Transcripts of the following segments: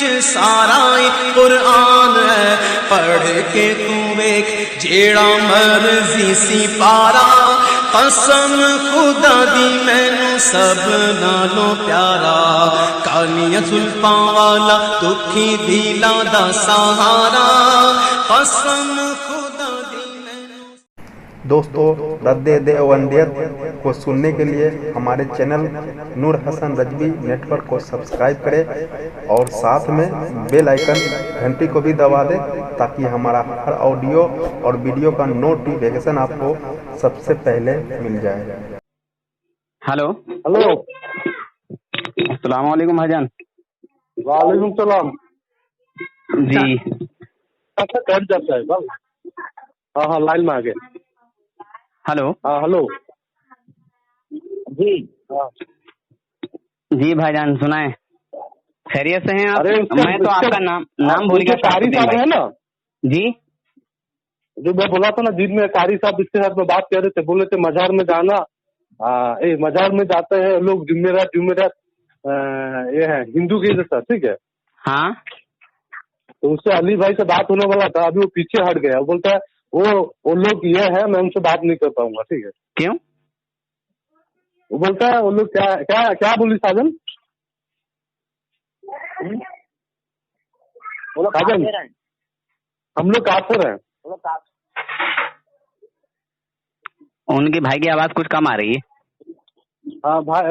وچ سارا قرآن ہے، پڑھ کے تو ویکھ جیڑا مرضی سی پارا، قسم خدا دی مینوں سب نالوں پیارا، کالیاں زلفاں والا دکھی دلاں دا سہارا، قسم خدا دی مینوں۔ دوستو، رد دیوبندیت کو سننے کے لیے ہمارے چینل نور حسن رجوی نیٹ ورک کو سبسکرائب کریں اور ساتھ میں بیل آئیکن گھنٹی کو بھی دبا دیں تاکہ ہمارا ہر آڈیو اور ویڈیو کا نوٹیفیکیشن آپ کو سب سے پہلے مل جائے۔ ہلو ہلو، السلام علیکم بھائی جان۔ وعلیکم السلام جی اچھا کٹ جاتا ہے بس۔ ہاں لائن میں آ گئے۔ ہلو ہلو جی جی بھائی جان سنائیں، خیریت سے ہیں آپ؟ ارے میں تو آپ کا نام بھول گیا۔ قاری صاحب ہے نا جی جو میں بولا تھا نا دن میں، قاری صاحب اس کے ساتھ میں بات کر رہے تھے، بولے تھے مزار میں جانا، مزار میں جاتے ہیں لوگ جمعرات یہ ہے ہندو کے جیسا، ٹھیک ہے؟ ہاں تو اس سے علی بھائی سے بات ہونے والا تھا، ابھی وہ پیچھے ہٹ گیا، وہ بولتا ہے وہ لوگ یہ ہے میں ان سے بات نہیں کر پاؤں گا، ٹھیک ہے؟ کیوں؟ وہ بولتا ہے وہ لوگ کیا بولی ساجن؟ ساجن ہم لوگ کافر ہیں۔ ان کے بھائی کی آواز کچھ کم آ رہی ہے۔ ہاں بھائی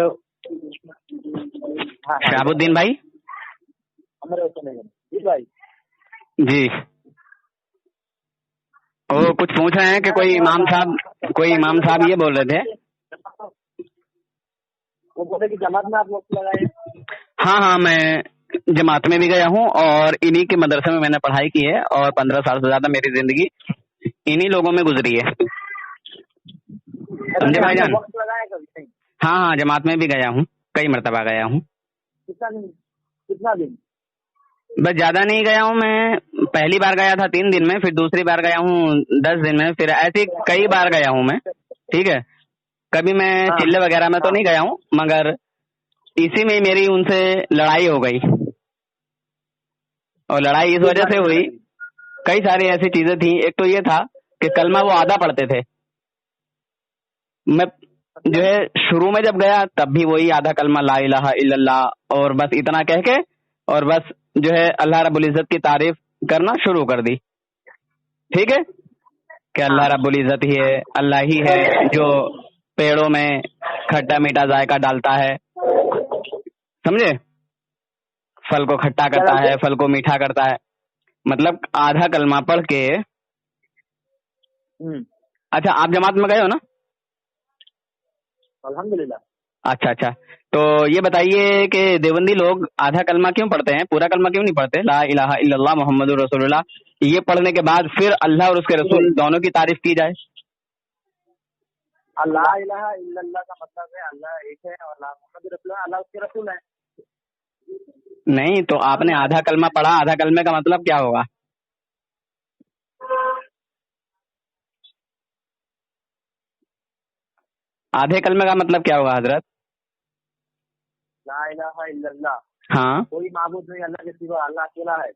شہاب الدین بھائی جی، وہ کچھ پوچھ رہے ہیں کہ کوئی امام صاحب یہ بول رہے تھے۔ وہ بولے کہ جماعت میں آپ وقت لگائے۔ ہاں میں جماعت میں بھی گیا ہوں اور انہی کے مدرسے میں نے پڑھائی کی ہے، اور 15 سال سے زیادہ میری زندگی انہی لوگوں میں گزری ہے، سمجھے بھائی جان؟ وقت لگایا کبھی؟ ہاں جماعت میں بھی گیا ہوں، کئی مرتبہ گیا ہوں۔ کتنا دن؟ بس زیادہ نہیں گیا ہوں، میں پہلی بار گیا تھا 3 دن میں، پھر دوسری بار گیا ہوں 10 دن میں، پھر ایسے کئی بار گیا ہوں میں، ٹھیک ہے؟ کبھی میں چلے وغیرہ میں تو نہیں گیا ہوں، مگر اسی میں میری ان سے لڑائی ہو گئی، اور لڑائی اس وجہ سے ہوئی، کئی ساری ایسی چیزیں تھیں۔ ایک تو یہ تھا کہ کلمہ وہ آدھا پڑھتے تھے، میں جو ہے شروع میں جب گیا تب بھی وہی آدھا کلمہ لا الہ الا اللہ، اور بس اتنا کہہ کے اور بس جو ہے اللہ رب العزت کی تعریف کرنا شروع کر دی، ٹھیک ہے؟ کہ اللہ رب العزت ہی ہے، اللہ ہی ہے جو پیڑوں میں کھٹا میٹھا ذائقہ ڈالتا ہے، سمجھے؟ پھل کو کھٹا کرتا ہے، پھل کو میٹھا کرتا ہے، مطلب آدھا کلمہ پڑھ کے۔ اچھا آپ جماعت میں گئے ہو نا؟ الحمدللہ۔ اچھا تو یہ بتائیے کہ دیوبندی لوگ آدھا کلمہ کیوں پڑھتے ہیں، پورا کلمہ کیوں نہیں پڑھتے؟ لا الہ الا اللہ محمد رسول اللہ، یہ پڑھنے کے بعد پھر اللہ اور اس کے رسول دونوں کی تعریف کی جائے۔ اللہ الہ الا اللہ کا مطلب ہے اللہ ایک ہے، اور محمد رسول اللہ اللہ اس کے رسول ہیں۔ نہیں تو آپ نے آدھا کلمہ پڑھا، آدھا کلمے کا مطلب کیا ہوگا؟ آدھے کلمے کا مطلب کیا ہوگا حضرت؟ لا الہ الا اللہ، ہاں، کوئی معبود نہیں اللہ کے سوا، اللہ اکیلا ہے۔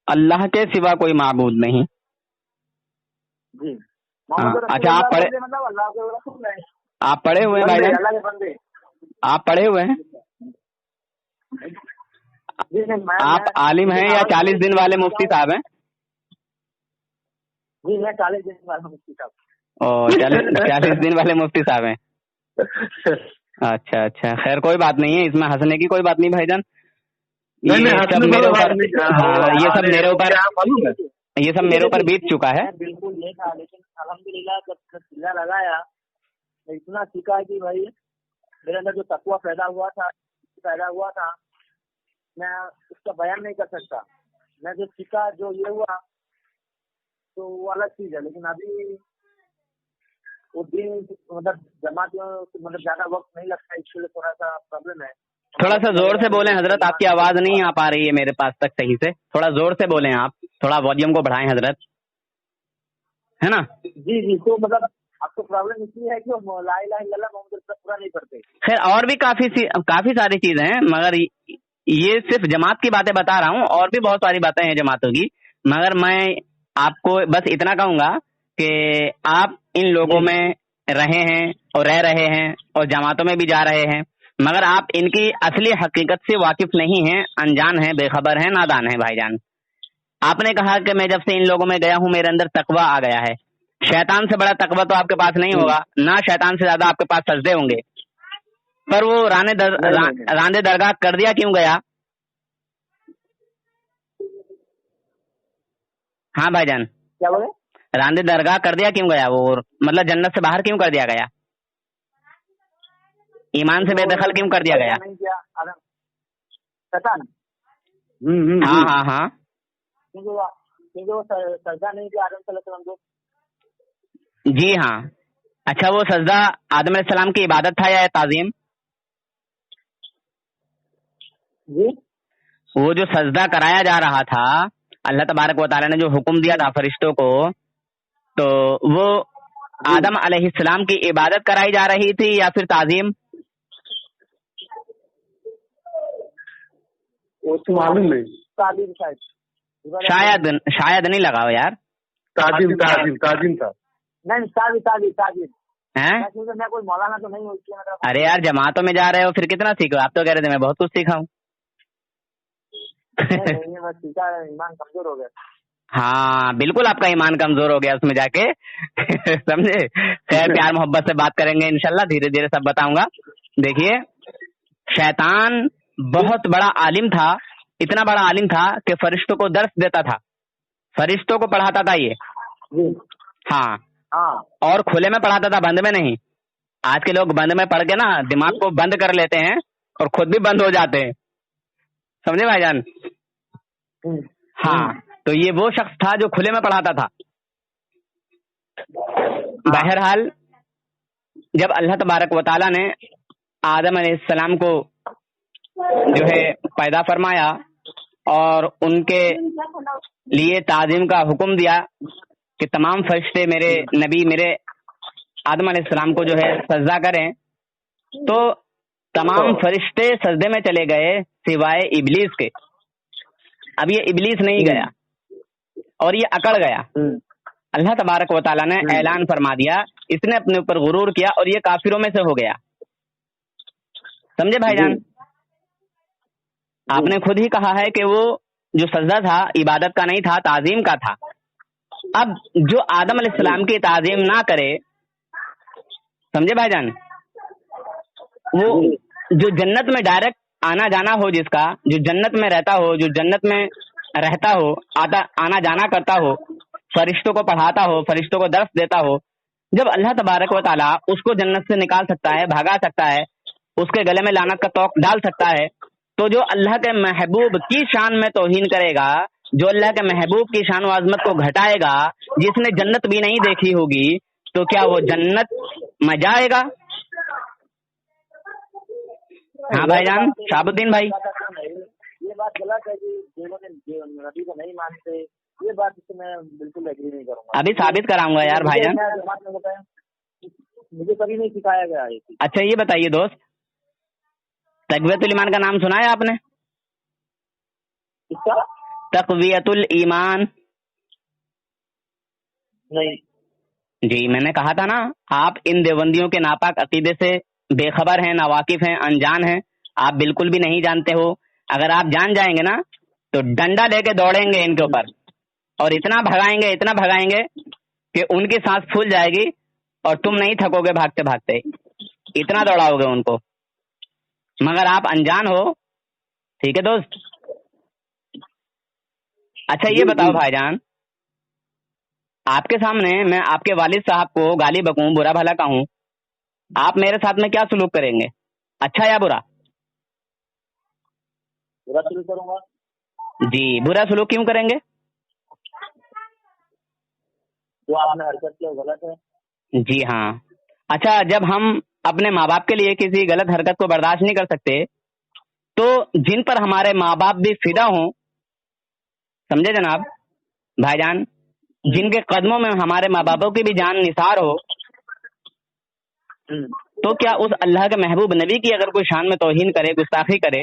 اللہ کے سوا کوئی معبود نہیں، جی۔ اچھا آپ پڑھے، مطلب اللہ کے رسول ہیں، آپ پڑھے ہوئے ہیں بھائی جان؟ اللہ کے بندے۔ آپ پڑھے ہوئے ہیں؟ آپ عالم ہیں یا 40 دن والے مفتی صاحب ہیں؟ جی میں 40 دن والا مفتی صاحب۔ 40 دن والے مفتی صاحب ہیں؟ اچھا خیر کوئی بات نہیں ہے، اس میں ہنسنے کی کوئی بات نہیں بھائی جان، یہ سب میرے اوپر بیت چکا ہے۔ بالکل یہ تھا، لیکن الحمدللہ جب چیزا لگایا اتنا سیکھا کہ بھائی میرے اندر جو تقویٰ پیدا ہوا تھا میں اس کا بیان نہیں کر سکتا۔ میں جو سیکھا، جو یہ ہوا تو وہ الگ چیز ہے، لیکن ابھی وہ دن مطلب جماعت مطلب زیادہ وقت نہیں لگتا، اس کے لیے تھوڑا سا پرابلم ہے۔ تھوڑا سا زور سے بولیں حضرت، آپ کی آواز نہیں آ پا رہی ہے میرے پاس تک صحیح سے، تھوڑا زور سے بولیں، آپ تھوڑا والیوم کو بڑھائیں حضرت، ہے نا؟ جی تو مطلب آپ کو پرابلم اس لیے ہے کہ وہ لا الہ الا اللہ محمد رسول اللہ پورا نہیں کرتے۔ خیر اور بھی کافی ساری چیزیں ہیں، مگر یہ صرف جماعت کی باتیں بتا رہا ہوں، اور بھی بہت ساری باتیں ہیں جماعتوں کی، مگر میں آپ کو بس اتنا کہوں گا کہ آپ ان لوگوں میں رہے ہیں اور رہ رہے ہیں اور جماعتوں میں بھی جا رہے ہیں، مگر آپ ان کی اصلی حقیقت سے واقف نہیں ہیں، انجان ہیں، بے خبر ہیں، نادان ہیں بھائی جان۔ آپ نے کہا کہ میں جب سے ان لوگوں میں گیا ہوں میرے اندر تقویٰ آ گیا ہے۔ شیطان سے بڑا تقویٰ تو آپ کے پاس نہیں ہوگا، نہ شیطان سے زیادہ آپ کے پاس سجدے ہوں گے، پر وہ راندے درگاہ کر دیا کیوں گیا؟ ہاں بھائی جان، کیا بولے؟ راندے درگاہ کر دیا کیوں گیا؟ وہ مطلب جنت سے باہر کیوں کر دیا گیا؟ ایمان سے بے دخل کیوں کر دیا گیا؟ نہیں کیا شیطان، ہاں ہاں ہاں، کیونکہ وہ سجدہ نہیں کیا آدم صلی اللہ علیہ وسلم کو۔ جی ہاں۔ اچھا، وہ سجدہ آدم علیہ السلام کی عبادت تھا یا تعظیم؟ جی وہ جو سجدہ کرایا جا رہا تھا، اللہ تبارک و تعالیٰ نے جو حکم دیا تھا فرشتوں کو، تو وہ آدم علیہ السلام کی عبادت کرائی جا رہی تھی یا پھر تعظیم؟ وہ تو معلوم نہیں، تعلیم شاید نہیں لگاؤ یار، تعظیم تھا۔ نہیں، تعلیم ہیں؟ کیونکہ میں کوئی مولانا تو نہیں ہوں، اس لیے میں ارے یار جماعتوں میں جا رہے ہو پھر کتنا سیکھو؟ آپ تو کہہ رہے تھے میں بہت کچھ سیکھا ہوں۔ نہیں، بس سیکھا ہے، ایمان کمزور ہو گیا۔ ہاں بالکل، آپ کا ایمان کمزور ہو گیا اس میں جا کے، سمجھے؟ خیر، پیار محبت سے بات کریں گے انشاءاللہ، دھیرے دھیرے سب بتاؤں گا۔ دیکھیے، شیطان بہت بڑا عالم تھا، اتنا بڑا عالم تھا کہ فرشتوں کو درس دیتا تھا، فرشتوں کو پڑھاتا تھا یہ، ہاں، اور کھلے میں پڑھاتا تھا، بند میں نہیں۔ آج کے لوگ بند میں پڑھ کے نا دماغ کو بند کر لیتے ہیں اور خود بھی بند ہو جاتے ہیں، سمجھے بھائی جان؟ ہاں، تو یہ وہ شخص تھا جو کھلے میں پڑھاتا تھا۔ بہرحال جب اللہ تبارک و تعالیٰ نے آدم علیہ السلام کو جو ہے پیدا فرمایا اور ان کے لیے تعظیم کا حکم دیا کہ تمام فرشتے میرے نبی میرے آدم علیہ السلام کو جو ہے سجدہ کریں، تو تمام فرشتے سجدے میں چلے گئے سوائے ابلیس کے۔ اب یہ ابلیس نہیں گیا اور یہ اکڑ گیا۔ اللہ تبارک و تعالیٰ نے اعلان فرما دیا، اس نے اپنے اوپر غرور کیا اور یہ کافروں میں سے ہو گیا، سمجھے بھائی جان؟ آپ نے خود ہی کہا ہے کہ وہ جو سجدہ تھا عبادت کا نہیں تھا، تعظیم کا تھا۔ اب جو آدم علیہ السلام کی تعظیم نہ کرے، سمجھے بھائی جان، وہ جو جنت میں ڈائریکٹ آنا جانا ہو، جس کا جو جنت میں رہتا ہو، جو جنت میں رہتا ہو، آنا جانا کرتا ہو، فرشتوں کو پڑھاتا ہو، فرشتوں کو درس دیتا ہو، جب اللہ تبارک و تعالیٰ اس کو جنت سے نکال سکتا ہے، بھگا سکتا ہے، اس کے گلے میں لعنت کا طوق ڈال سکتا ہے، تو جو اللہ کے محبوب کی شان میں توہین کرے گا، جو اللہ کے محبوب کی شان و عظمت کو گھٹائے گا، جس نے جنت بھی نہیں دیکھی ہوگی، تو کیا وہ جنت میں جائے گا؟ ہاں بھائی جان، شہاب الدین بھائی، یہ بات غلط ہے کہ نبی کو نہیں مانتے، یہ بات اس سے میں بالکل ایگری نہیں کروں گا۔ ابھی ثابت کراؤں گا یار بھائی جان، مجھے کبھی نہیں سکھایا گیا ہے۔ اچھا یہ بتائیے دوست، تقویت الایمان کا نام سنا ہے آپ نے؟ اس کا تقویت الایمان؟ نہیں۔ جی میں نے کہا تھا نا، آپ ان دیوبندیوں کے ناپاک عقیدے سے بے خبر ہیں، ناواقف ہیں، انجان ہیں، آپ بالکل بھی نہیں جانتے ہو۔ اگر آپ جان جائیں گے نا تو ڈنڈا لے کے دوڑیں گے ان کے اوپر، اور اتنا بھگائیں گے کہ ان کی سانس پھول جائے گی اور تم نہیں تھکو گے بھاگتے بھاگتے، اتنا دوڑاؤ گے ان کو، مگر آپ انجان ہو۔ ٹھیک ہے دوست؟ اچھا یہ بتاؤ بھائی جان، آپ کے سامنے میں آپ کے والد صاحب کو گالی بکوں، برا بھلا کہوں، آپ میرے ساتھ میں کیا سلوک کریں گے، اچھا یا برا؟ برا سلوک کروں گا۔ جی، برا سلوک کیوں کریں گے؟ جو آپ نے حرکت کی غلط ہے۔ جی ہاں۔ اچھا، جب ہم اپنے ماں باپ کے لیے کسی غلط حرکت کو برداشت نہیں کر سکتے، تو جن پر ہمارے ماں باپ بھی فدا ہوں، سمجھے جناب بھائی جان، جن کے قدموں میں ہمارے ماں باپوں کی بھی جان نثار ہو، تو کیا اس اللہ کے محبوب نبی کی اگر کوئی شان میں توہین کرے، گستاخی کرے،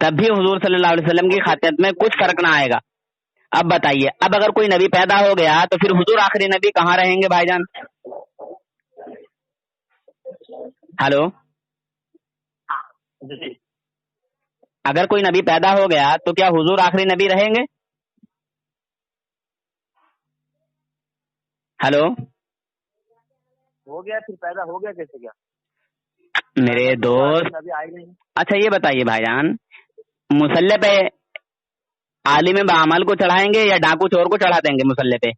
تب بھی حضور صلی اللہ علیہ وسلم کی خاتمت میں کچھ فرق نہ آئے گا. اب بتائیے, اب اگر کوئی نبی پیدا ہو گیا تو پھر حضور آخری نبی کہاں رہیں گے بھائی جان؟ ہلو, اگر کوئی نبی پیدا ہو گیا تو کیا حضور آخری نبی رہیں گے؟ ہلو, ہو گیا پھر پیدا ہو گیا کیسے کیا میرے دوست. ابھی آئے نہیں. اچھا یہ بتائیے بھائی جان, مسلح پہ عالم بعمل کو چڑھائیں گے یا ڈاکو چور کو چڑھا دیں گے مسلح پہ؟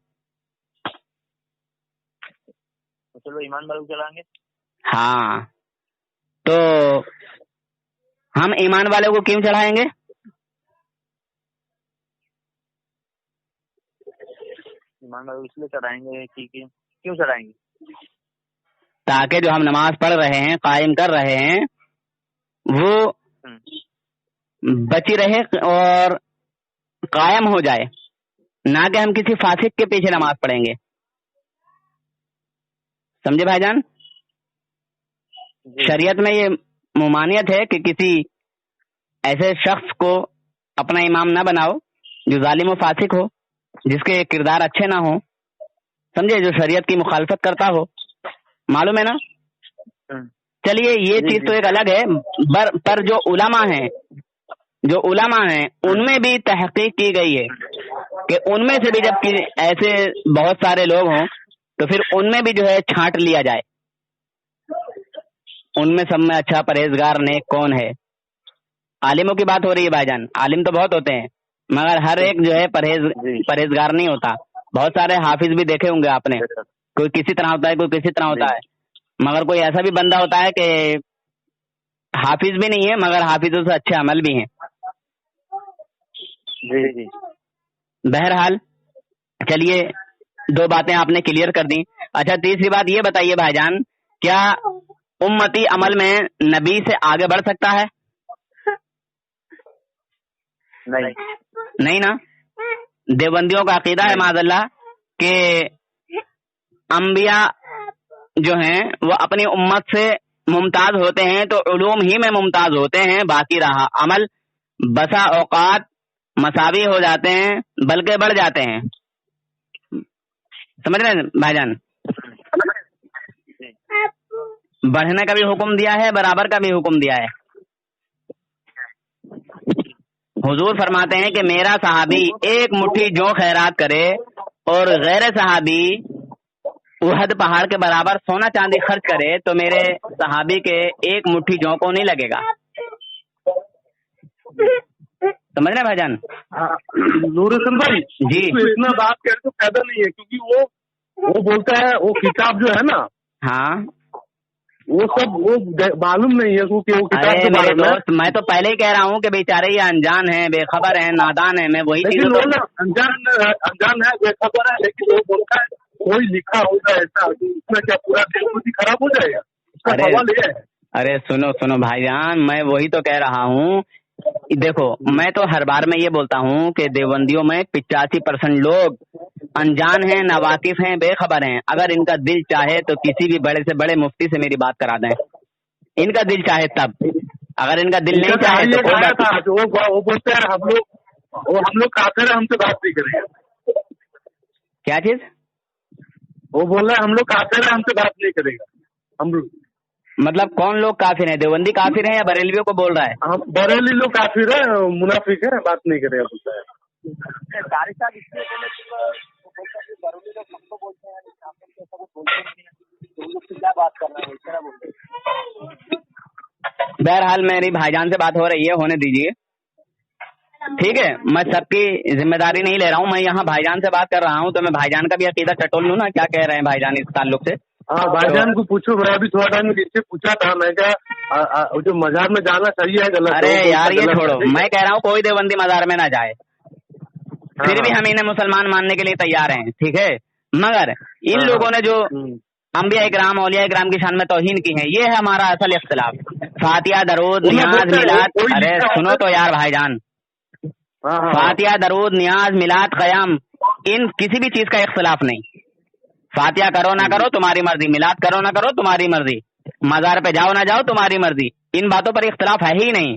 چلو ایمان والوں کو چلائیں گے. ہاں, تو ہم ایمان والوں کو کیوں چڑھائیں گے؟ ایمان والوں کو اس لیے چڑھائیں گے کہ کیوں چڑھائیں گے؟ تاکہ جو ہم نماز پڑھ رہے ہیں, قائم کر رہے ہیں, وہ بچی رہے اور قائم ہو جائے, نہ کہ ہم کسی فاسق کے پیچھے نماز پڑھیں گے. سمجھے بھائی جان؟ شریعت میں یہ ممانعت ہے کہ کسی ایسے شخص کو اپنا امام نہ بناؤ جو ظالم و فاسق ہو, جس کے کردار اچھے نہ ہوں, سمجھے, جو شریعت کی مخالفت کرتا ہو. معلوم ہے نا؟ چلیے یہ چیز تو ایک الگ ہے, پر جو علماء ہیں ان میں بھی تحقیق کی گئی ہے کہ ان میں سے بھی جب ایسے بہت سارے لوگ ہوں تو پھر ان میں بھی جو ہے چھانٹ لیا جائے, ان میں سب میں اچھا پرہیزگار نیک کون ہے. عالموں کی بات ہو رہی ہے بھائی جان, عالم تو بہت ہوتے ہیں مگر ہر ایک جو ہے پرہیزگار نہیں ہوتا. بہت سارے حافظ بھی دیکھے ہوں گے آپ نے, کوئی کسی طرح ہوتا ہے, کوئی کسی طرح ہوتا ہے, مگر کوئی ایسا بھی بندہ ہوتا ہے کہ حافظ بھی نہیں ہے مگر حافظوں سے اچھے عمل بھی ہیں. جی. بہرحال چلیے دو باتیں آپ نے کلیئر کر دی. اچھا تیسری بات یہ بتائیے بھائی جان, کیا امتی عمل میں نبی سے آگے بڑھ سکتا ہے؟ نہیں نا. دیوبندیوں کا عقیدہ ہے معاذ اللہ کہ انبیاء جو ہیں وہ اپنی امت سے ممتاز ہوتے ہیں تو علوم ہی میں ممتاز ہوتے ہیں, باقی رہا عمل بسا اوقات مساوی ہو جاتے ہیں بلکہ بڑھ جاتے ہیں. سمجھ رہے ہیں بھائی جان؟ بڑھنے کا بھی حکم دیا ہے, برابر کا بھی حکم دیا ہے. حضور فرماتے ہیں کہ میرا صحابی ایک مٹھی جو خیرات کرے اور غیر صحابی احد پہاڑ کے برابر سونا چاندی خرچ کرے تو میرے صحابی کے ایک مٹھی جو کو نہیں لگے گا. سمجھ رہے بھائی جان؟ نور حسن بھائی جی, اتنا بات کہنے تو فائدہ نہیں ہے, کیونکہ وہ بولتا ہے وہ کتاب جو ہے نا, ہاں وہ سب وہ معلوم نہیں ہے کہ وہ کتاب ارے کے میرے بارے میں. دوست, میں تو پہلے ہی کہہ رہا ہوں کہ بیچارے یہ انجان ہیں, بے خبر ہیں, نادان ہیں. میں وہی لیکن وہ نا انجان ہے, بے خبر ہے, لیکن وہ بولتا ہے کوئی لکھا ہوگا ایسا اس میں کیا پورا دل کچھ خراب ہو جائے گا. اس کا سوال یہ ہے. ارے سنو بھائی جان, میں وہی تو کہہ رہا ہوں. دیکھو میں تو ہر بار میں یہ بولتا ہوں کہ دیوبندیوں میں 85% لوگ انجان ہیں, ناواقف ہیں, بے خبر ہیں. اگر ان کا دل چاہے تو کسی بھی بڑے سے بڑے مفتی سے میری بات کرا دیں, ان کا دل چاہے تب. اگر ان کا دل نہیں چاہے تو وہ بولتے ہیں ہم لوگ کافر ہیں, ہم سے بات نہیں کریں گے. کیا چیز؟ وہ بول رہے ہیں ہم لوگ کافر ہیں, ہم سے بات نہیں کرے گا. ہم مطلب کون لوگ کافر ہیں, دیوبندی کافر ہیں یا بریلویوں کو بول رہا ہے؟ ہم بریلی لوگ کافر ہیں, منافق ہیں, بات نہیں کرے گا بولتا ہے. بہرحال میری بھائی جان سے بات ہو رہی ہے, ہونے دیجیے, ٹھیک ہے. میں سب کی ذمہ داری نہیں لے رہا ہوں, میں یہاں بھائی جان سے بات کر رہا ہوں تو میں بھائی جان کا بھی عقیدہ ٹٹول لوں نا, کیا کہہ رہے ہیں بھائی جان اس تعلق سے. ہاں بھائی جان کو پوچھو, میں ابھی تھوڑا ٹائم سے پوچھا تھا, میں کیا جو مزار میں جانا صحیح ہے غلط؟ ارے یار یہ چھوڑو, میں کہہ رہا ہوں کوئی دیوبندی مزار میں نہ جائے, پھر بھی ہم انہیں مسلمان ماننے کے لیے تیار ہیں, ٹھیک ہے. مگر ان لوگوں نے جو انبیاء اکرام اولیاء اکرام کی شان میں توہین کی ہے, یہ ہے ہمارا اصل اختلاف. فاتحہ درود نیاز میلاد, ارے سنو تو یار بھائی جان, فاتحہ درود نیاز میلاد قیام, ان کسی بھی چیز کا اختلاف نہیں. فاتحہ کرو نہ کرو تمہاری مرضی, میلاد کرو نہ کرو تمہاری مرضی, مزار پہ جاؤ نہ جاؤ تمہاری مرضی, ان باتوں پر اختلاف ہے ہی نہیں.